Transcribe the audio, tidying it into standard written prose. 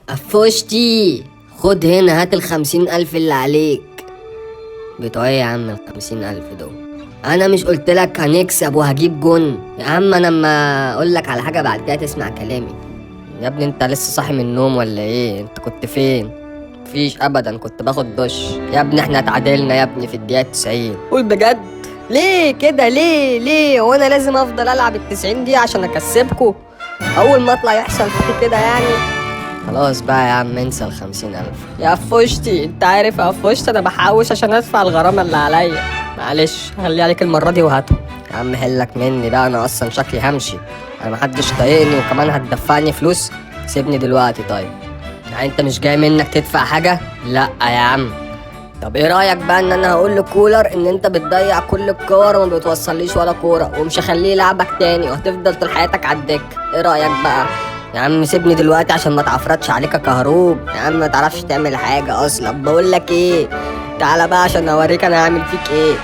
قفشتي، خد هنا هات ال50,000 اللي عليك. بتوع ايه يا عم ال50,000 دول؟ انا مش قلتلك هنكسب وهجيب جون؟ يا عم انا اما اقولك على حاجة بعد كده تسمع كلامي. يا ابني انت لسه صاحي من النوم ولا ايه؟ انت كنت فين؟ مفيش ابدا، كنت باخد دش يا ابني. احنا اتعادلنا يا ابني في الدقيقة 90. قول بجد؟ ليه كده؟ ليه هو انا لازم افضل العب ال90 دي عشان اكسبكوا؟ اول ما اطلع يحصل فيكوا كده يعني؟ خلاص بقى يا عم انسى ال50,000. يا فشتي انت عارف يا فشتي انا بحوش عشان ادفع الغرامة اللي عليا. معلش خلي عليك المرة دي وهاتهم. يا عم حلك مني بقى، انا اصلا شكلي همشي. انا محدش طايقني وكمان هتدفعني فلوس؟ سيبني دلوقتي طيب. يعني انت مش جاي منك تدفع حاجة؟ لا يا عم. طب ايه رأيك بقى ان انا هقول لكولر ان انت بتضيع كل الكور وما بتوصليش ولا كورة، ومش هخليه يلعبك تاني وهتفضل طول حياتك على الدكة؟ ايه رأيك بقى؟ يا عم سيبني دلوقتي عشان ما تعفرتش عليك يا كهروب. يا عم ما تعرفش تعمل حاجة اصلا. بقول لك ايه، تعالى بقى عشان اوريك انا هعمل فيك ايه.